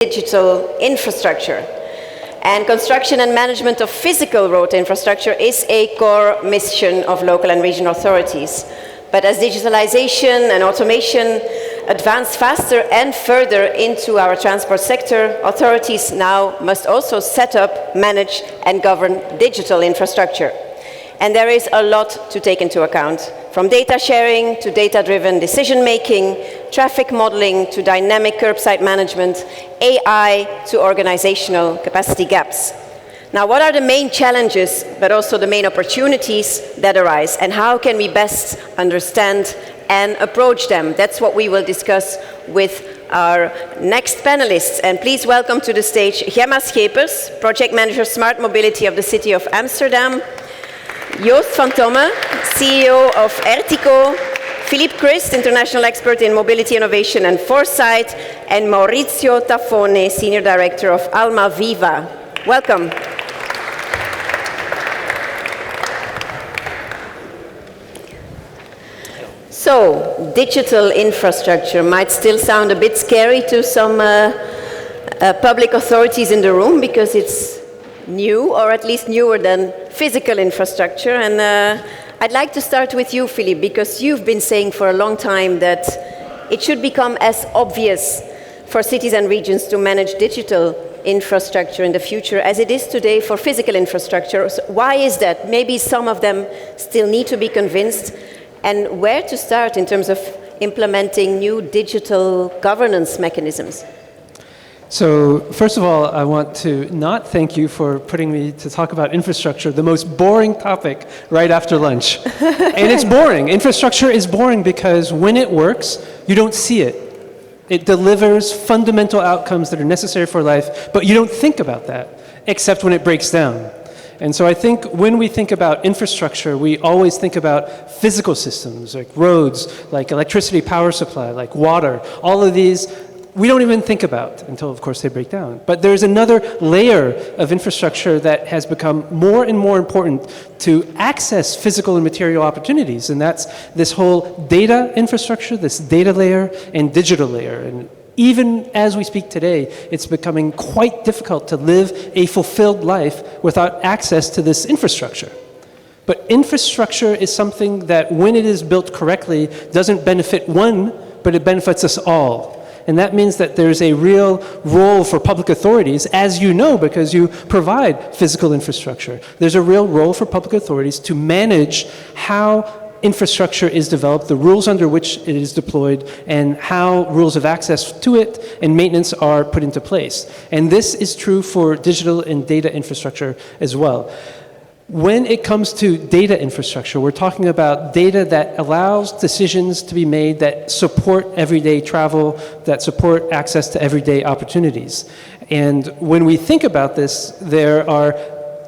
digital infrastructure. And construction and management of physical road infrastructure is a core mission of local and regional authorities. But as digitalization and automation advance faster and further into our transport sector, authorities now must also set up, manage, and govern digital infrastructure. And there is a lot to take into account, from data sharing to data-driven decision-making, traffic modeling to dynamic curbside management, AI to organizational capacity gaps. Now, what are the main challenges, but also the main opportunities that arise, and how can we best understand and approach them? That's what we will discuss with our next panelists. And please welcome to the stage Gemma Schepers, Project Manager Smart Mobility of the City of Amsterdam, Joost van Tomme, CEO of Ertico, Philippe Christ, International Expert in Mobility Innovation and Foresight, and Maurizio Taffone, Senior Director of Alma Viva. Welcome. So, digital infrastructure might still sound a bit scary to some public authorities in the room because it's new, or at least newer than physical infrastructure. And I'd like to start with you, Philippe, because you've been saying for a long time that it should become as obvious for cities and regions to manage digital infrastructure in the future as it is today for physical infrastructure. So why is that? Maybe some of them still need to be convinced. And where to start in terms of implementing new digital governance mechanisms? So, first of all, I want to not thank you for putting me to talk about infrastructure, the most boring topic, right after lunch. And it's boring. Infrastructure is boring because when it works, you don't see it. It delivers fundamental outcomes that are necessary for life, but you don't think about that, except when it breaks down. And so I think when we think about infrastructure, we always think about physical systems, like roads, like electricity power supply, like water. All of these we don't even think about until, of course, they break down. But there's another layer of infrastructure that has become more and more important to access physical and material opportunities, and that's this whole data infrastructure, this data layer and digital layer. And even as we speak today, it's becoming quite difficult to live a fulfilled life without access to this infrastructure. But infrastructure is something that, when it is built correctly, doesn't benefit one, but it benefits us all. And that means that there's a real role for public authorities, as you know, because you provide physical infrastructure. There's a real role for public authorities to manage how infrastructure is developed, the rules under which it is deployed, and how rules of access to it and maintenance are put into place. And this is true for digital and data infrastructure as well. When it comes to data infrastructure, we're talking about data that allows decisions to be made that support everyday travel, that support access to everyday opportunities. And when we think about this, there are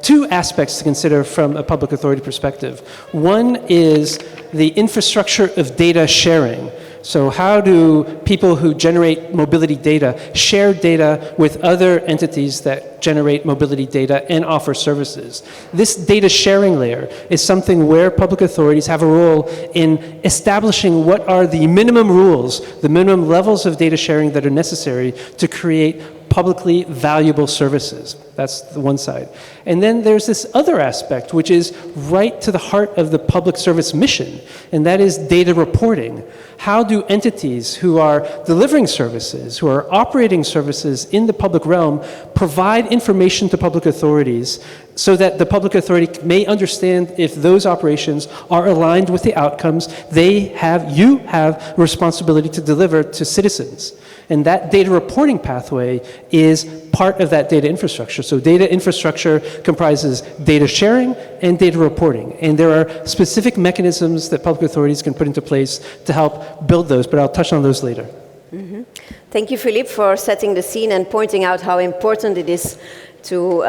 two aspects to consider from a public authority perspective. One is the infrastructure of data sharing. So how do people who generate mobility data share data with other entities that generate mobility data and offer services? This data sharing layer is something where public authorities have a role in establishing what are the minimum rules, the minimum levels of data sharing that are necessary to create publicly valuable services. That's the one side. And then there's this other aspect, which is right to the heart of the public service mission, and that is data reporting. How do entities who are delivering services, who are operating services in the public realm, provide information to public authorities so that the public authority may understand if those operations are aligned with the outcomes you have responsibility to deliver to citizens? And that data reporting pathway is part of that data infrastructure. So data infrastructure comprises data sharing and data reporting. And there are specific mechanisms that public authorities can put into place to help build those, but I'll touch on those later. Mm-hmm. Thank you, Philippe, for setting the scene and pointing out how important it is to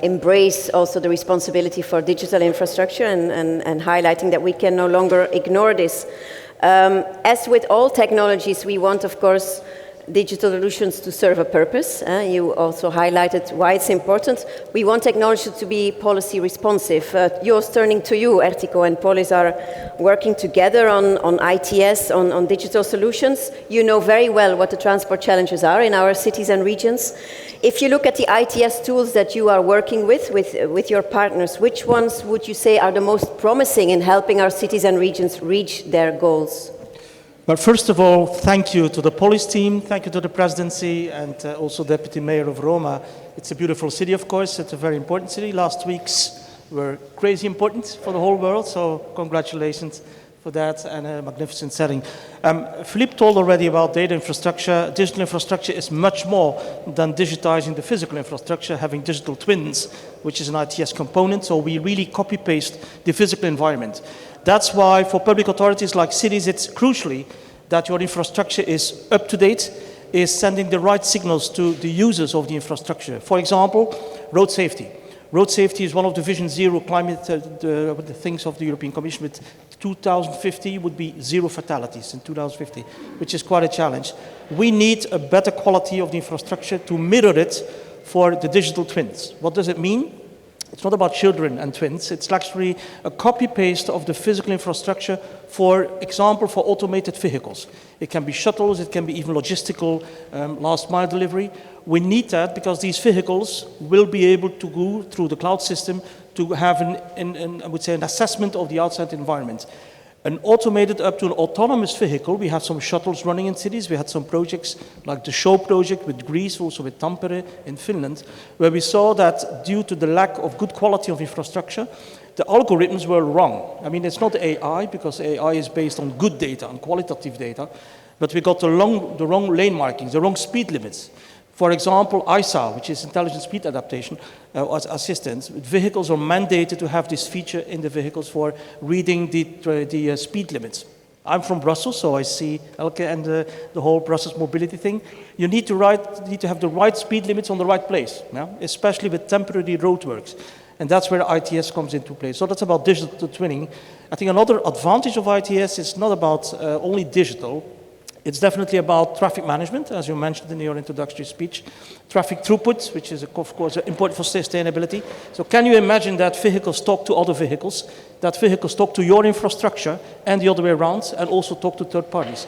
embrace also the responsibility for digital infrastructure and highlighting that we can no longer ignore this. As with all technologies, we want, of course, digital solutions to serve a purpose. You also highlighted why it's important. We want technology to be policy responsive. Yours turning to you, Ertico and Polis are working together on ITS, on digital solutions. You know very well what the transport challenges are in our cities and regions. If you look at the ITS tools that you are working with your partners, which ones would you say are the most promising in helping our cities and regions reach their goals? But first of all, thank you to the Polis team, thank you to the presidency, and also Deputy Mayor of Roma. It's a beautiful city, of course. It's a very important city. Last weeks were crazy important for the whole world, so congratulations for that and a magnificent setting. Philippe told already about data infrastructure. Digital infrastructure is much more than digitizing the physical infrastructure, having digital twins, which is an ITS component, so we really copy-paste the physical environment. That's why for public authorities like cities, it's crucially that your infrastructure is up to date, is sending the right signals to the users of the infrastructure. For example, road safety. Road safety is one of the Vision Zero climate the things of the European Commission. With 2050 would be 0 fatalities in 2050, which is quite a challenge. We need a better quality of the infrastructure to mirror it for the digital twins. What does it mean? It's not about children and twins. It's actually a copy-paste of the physical infrastructure, for example, for automated vehicles. It can be shuttles, it can be even logistical last-mile delivery. We need that because these vehicles will be able to go through the cloud system to have I would say, an assessment of the outside environment. An automated up to an autonomous vehicle, we have some shuttles running in cities. We had some projects like the SHOW project with Greece, also with Tampere in Finland, where we saw that due to the lack of good quality of infrastructure, the algorithms were wrong. I mean, it's not AI, because AI is based on good data, on qualitative data, but we got the wrong lane markings, the wrong speed limits. For example, ISA, which is Intelligent Speed Adaptation Assistance, vehicles are mandated to have this feature in the vehicles for reading the speed limits. I'm from Brussels, so I see Elke and the whole Brussels mobility thing. You need to have the right speed limits on the right place, yeah? Especially with temporary roadworks. And that's where ITS comes into play. So that's about digital twinning. I think another advantage of ITS is not about only digital. It's definitely about traffic management, as you mentioned in your introductory speech. Traffic throughput, which is, of course, important for sustainability. So can you imagine that vehicles talk to other vehicles, that vehicles talk to your infrastructure and the other way around, and also talk to third parties?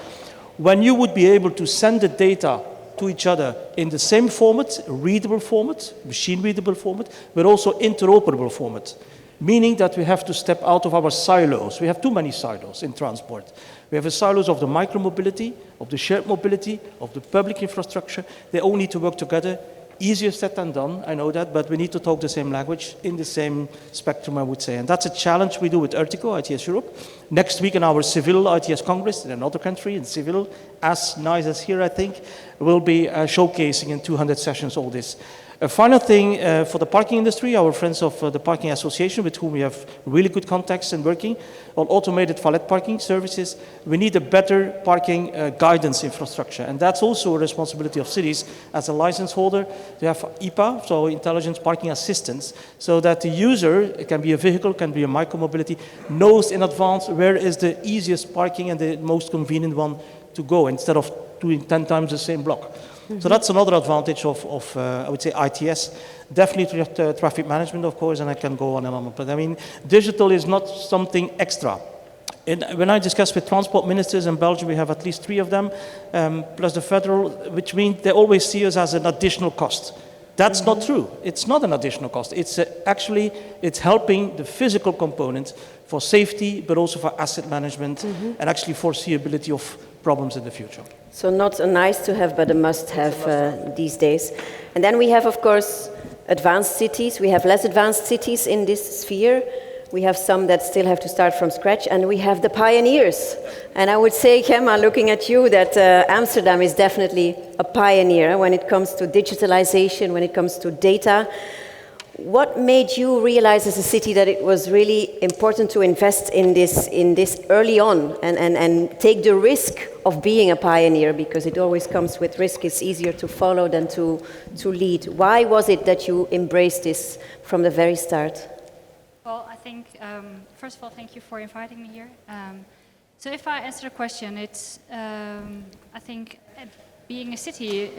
When you would be able to send the data to each other in the same format, readable format, machine-readable format, but also interoperable format, meaning that we have to step out of our silos. We have too many silos in transport. We have the silos of the micromobility, of the shared mobility, of the public infrastructure. They all need to work together. Easier said than done, I know that, but we need to talk the same language in the same spectrum, I would say. And that's a challenge we do with Ertico, ITS Europe. Next week in our Seville ITS Congress in another country, in Seville, as nice as here, I think, we'll be showcasing in 200 sessions all this. A final thing for the parking industry, our friends of the Parking Association, with whom we have really good contacts and working on automated valet parking services, we need a better parking guidance infrastructure. And that's also a responsibility of cities as a license holder to have IPA, so Intelligent Parking Assistance, so that the user, it can be a vehicle, can be a micromobility, knows in advance where is the easiest parking and the most convenient one to go, instead of doing 10 times the same block. Mm-hmm. So that's another advantage of I would say, ITS. Definitely traffic management, of course, and I can go on and on. But I mean, digital is not something extra. When I discuss with transport ministers in Belgium, we have at least 3 of them, plus the federal, which means they always see us as an additional cost. That's mm-hmm. not true. It's not an additional cost. It's actually, it's helping the physical component for safety, but also for asset management, mm-hmm. and actually foreseeability of problems in the future. So not a nice to have, but a must have these days. And then we have, of course, advanced cities. We have less advanced cities in this sphere. We have some that still have to start from scratch, and we have the pioneers. And I would say, Gemma, looking at you, that Amsterdam is definitely a pioneer when it comes to digitalization, when it comes to data. What made you realize as a city that it was really important to invest in this early on and take the risk of being a pioneer? Because it always comes with risk. It's easier to follow than to lead. Why was it that you embraced this from the very start? Well, I think, first of all, thank you for inviting me here. So if I answer the question, it's, I think being a city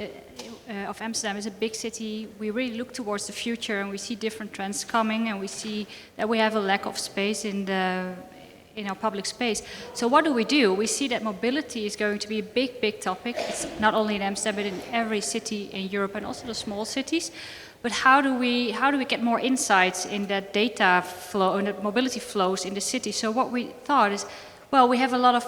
of Amsterdam is a big city, we really look towards the future and we see different trends coming, and we see that we have a lack of space in our public space. So what do? We see that mobility is going to be a big topic. It's not only in Amsterdam, but in every city in Europe and also the small cities. But how do we get more insights in that data flow and the mobility flows in the city? So what we thought is, well, we have a lot of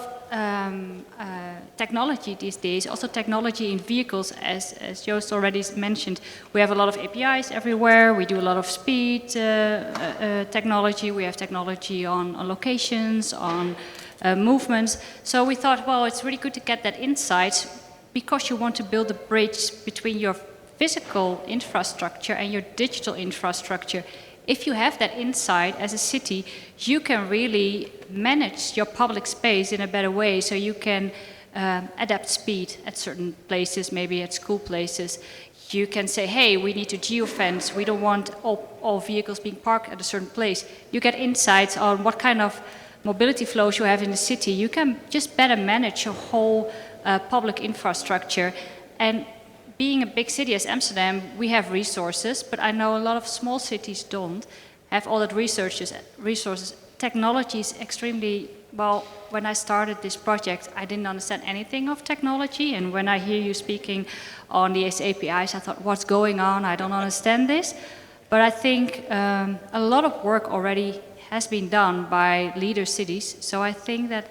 technology these days, also technology in vehicles, as Joost already mentioned. We have a lot of APIs everywhere. We do a lot of speed technology. We have technology on locations, on movements. So we thought, well, it's really good to get that insight, because you want to build a bridge between your physical infrastructure and your digital infrastructure. If you have that insight as a city, you can really manage your public space in a better way. So you can adapt speed at certain places, maybe at school places. You can say, hey, we need to geofence. We don't want all vehicles being parked at a certain place. You get insights on what kind of mobility flows you have in the city. You can just better manage your whole public infrastructure. And being a big city as Amsterdam, we have resources, but I know a lot of small cities don't have all that resources. Technology is extremely, well, when I started this project, I didn't understand anything of technology, and when I hear you speaking on these APIs, I thought, what's going on? I don't understand this. But I think a lot of work already has been done by leader cities, so I think that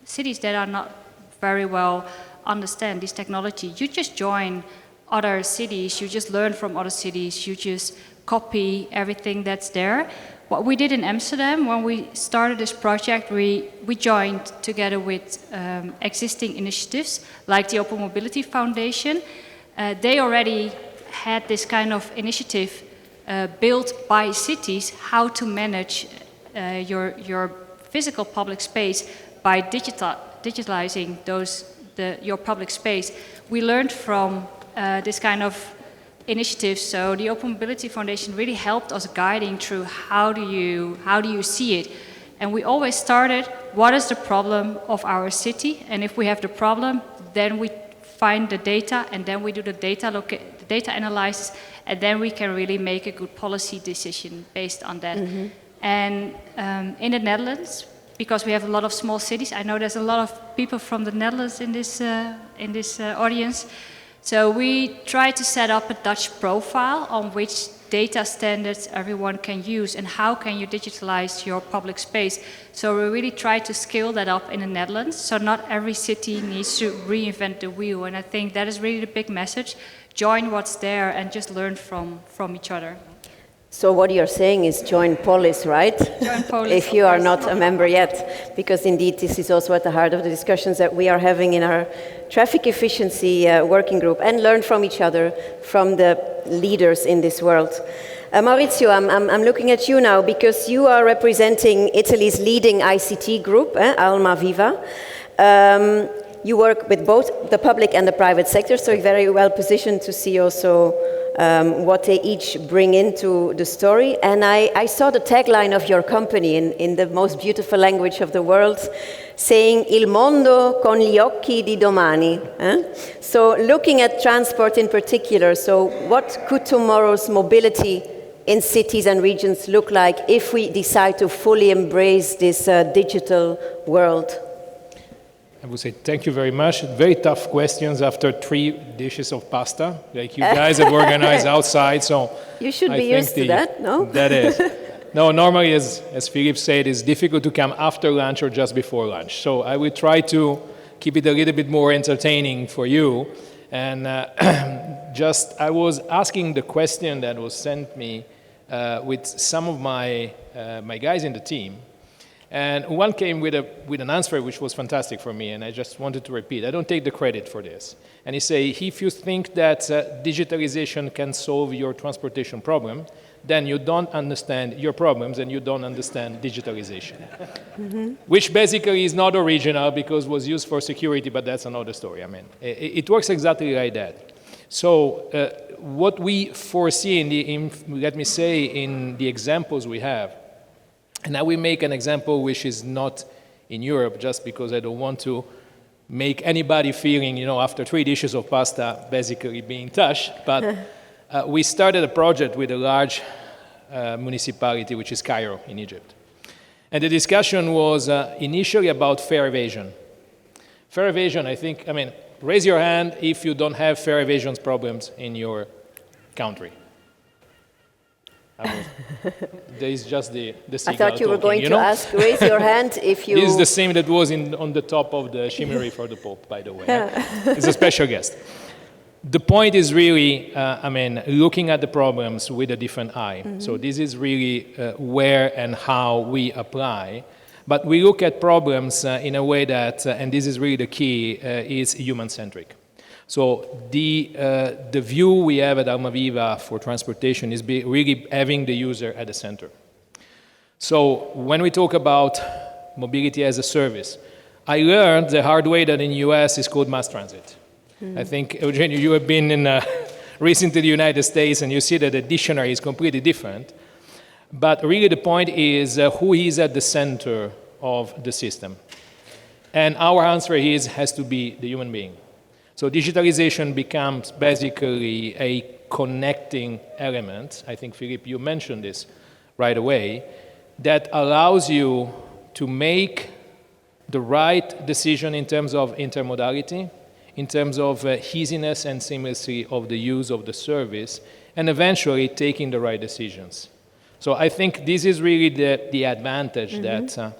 cities that are not very well understand this technology, you just join other cities, you just learn from other cities, you just copy everything that's there. What we did in Amsterdam, when we started this project, we joined together with existing initiatives like the Open Mobility Foundation. They already had this kind of initiative built by cities, how to manage your physical public space by digitalizing your public space. We learned from this kind of initiatives, so the Open Mobility Foundation really helped us guiding through how do you see it. And we always started, what is the problem of our city? And if we have the problem, then we find the data, and then we do the data analysis, and then we can really make a good policy decision based on that. Mm-hmm. And in the Netherlands, because we have a lot of small cities, I know there's a lot of people from the Netherlands in this audience. So we try to set up a Dutch profile on which data standards everyone can use and how can you digitalize your public space. So we really try to scale that up in the Netherlands. So not every city needs to reinvent the wheel. And I think that is really the big message. Join what's there and just learn from each other. So what you're saying is join Polis, right? Join Polis. If you are not a member yet, because indeed this is also at the heart of the discussions that we are having in our traffic efficiency working group, and learn from each other, from the leaders in this world. Maurizio, I'm looking at you now because you are representing Italy's leading ICT group, Alma Viva. You work with both the public and the private sector, so you're very well positioned to see also what they each bring into the story. And I saw the tagline of your company in the most beautiful language of the world, saying Il mondo con gli occhi di domani. So looking at transport in particular, so what could tomorrow's mobility in cities and regions look like if we decide to fully embrace this digital world? I would say thank you very much. Very tough questions after 3 dishes of pasta, like you guys have organized outside. So you should be used to that, no? That is. No, normally, as Philippe said, it's difficult to come after lunch or just before lunch. So I will try to keep it a little bit more entertaining for you. And I was asking the question that was sent me with some of my guys in the team. And one came with an answer which was fantastic for me, and I just wanted to repeat. I don't take the credit for this. And he said, if you think that digitalization can solve your transportation problem, then you don't understand your problems and you don't understand digitalization. Mm-hmm. Which basically is not original because it was used for security, but that's another story. I mean, it works exactly like that. So what we foresee in the examples we have, and I will make an example which is not in Europe, just because I don't want to make anybody feeling, after 3 dishes of pasta, basically being touched. But we started a project with a large municipality, which is Cairo in Egypt. And the discussion was initially about fare evasion. Fare evasion, raise your hand if you don't have fare evasion problems in your country. There is just the seagull I thought you were talking, going to ask, raise your hand if you... This is the same that was on the top of the chimney for the Pope, by the way. It's a special guest. The point is really, looking at the problems with a different eye. Mm-hmm. So this is really where and how we apply. But we look at problems in a way that, and this is really the key, is human-centric. So the view we have at Almaviva for transportation is really having the user at the center. So when we talk about mobility as a service, I learned the hard way that in the US is called mass transit. I think, Eugenio, you have been recently in the United States and you see that the dictionary is completely different. But really the point is who is at the center of the system. And our answer has to be the human being. So digitalization becomes basically a connecting element. I think, Philippe, you mentioned this right away, that allows you to make the right decision in terms of intermodality, in terms of easiness and seamlessly of the use of the service, and eventually taking the right decisions. So I think this is really the advantage that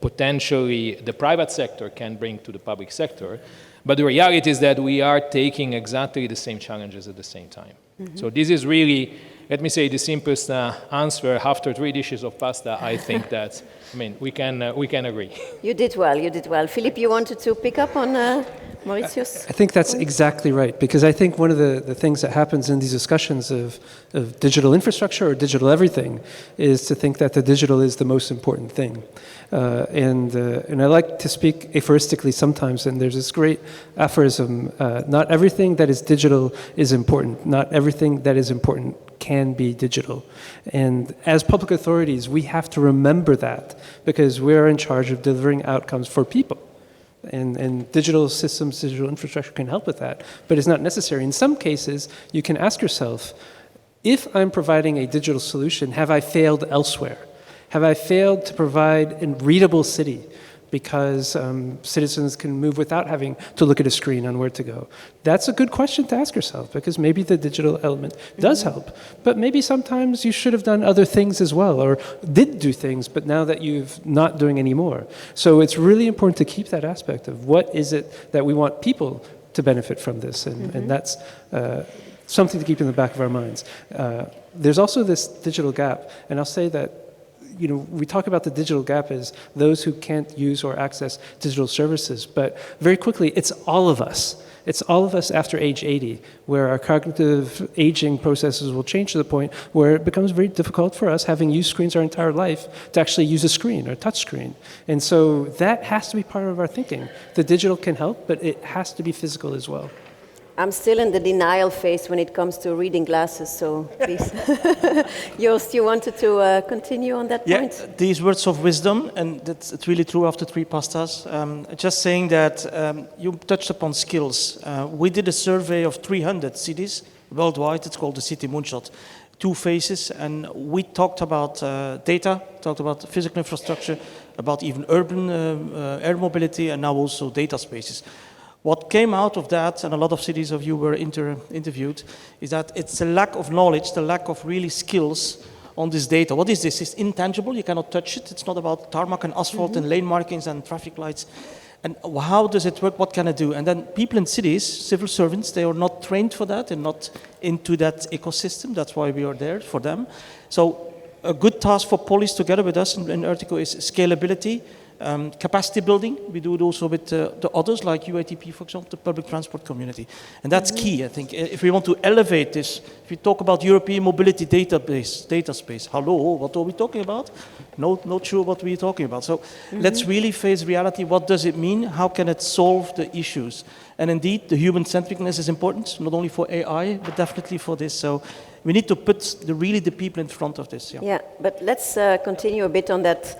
potentially the private sector can bring to the public sector. But the reality is that we are taking exactly the same challenges at the same time. So this is really, let me say, the simplest answer. After 3 dishes of pasta, I think that, we can agree. You did well. Philippe, you wanted to pick up on Mauritius? I think that's exactly right, because I think one of the things that happens in these discussions of digital infrastructure or digital everything is to think that the digital is the most important thing. And I like to speak aphoristically sometimes, and there's this great aphorism, not everything that is digital is important, not everything that is important can be digital. And as public authorities, we have to remember that, because we're in charge of delivering outcomes for people. And digital systems, digital infrastructure can help with that, but it's not necessary. In some cases, you can ask yourself, if I'm providing a digital solution, have I failed elsewhere? Have I failed to provide a readable city because citizens can move without having to look at a screen on where to go? That's a good question to ask yourself, because maybe the digital element does help, but maybe sometimes you should have done other things as well, or did do things, but now that you're not doing any more. So it's really important to keep that aspect of what is it that we want people to benefit from this, and that's something to keep in the back of our minds. There's also this digital gap, and I'll say that we talk about the digital gap as those who can't use or access digital services, but very quickly, it's all of us. It's all of us after age 80, where our cognitive aging processes will change to the point where it becomes very difficult for us, having used screens our entire life, to actually use a screen or a touch screen. And so that has to be part of our thinking. The digital can help, but it has to be physical as well. I'm still in the denial phase when it comes to reading glasses, so please. Joost, you wanted to continue on that point? Yeah, these words of wisdom, and it's really true after 3 pastas. Just saying that you touched upon skills. We did a survey of 300 cities worldwide. It's called the City Moonshot. 2 phases, and we talked about data, talked about physical infrastructure, about even urban air mobility, and now also data spaces. What came out of that, and a lot of cities of you were interviewed, is that it's a lack of knowledge, the lack of really skills on this data. What is this? It's intangible, you cannot touch it. It's not about tarmac and asphalt and lane markings and traffic lights. And how does it work? What can I do? And then people in cities, civil servants, they are not trained for that and not into that ecosystem. That's why we are there for them. So a good task for police together with us in Ertico is scalability, capacity building. We do it also with the others, like UITP, for example, the public transport community. And that's key, I think. If we want to elevate this, if we talk about European mobility data space, hello, what are we talking about? Not sure what we're talking about. So let's really face reality. What does it mean? How can it solve the issues? And indeed, the human-centricness is important, not only for AI, but definitely for this. So we need to put really the people in front of this. Yeah, but let's continue a bit on that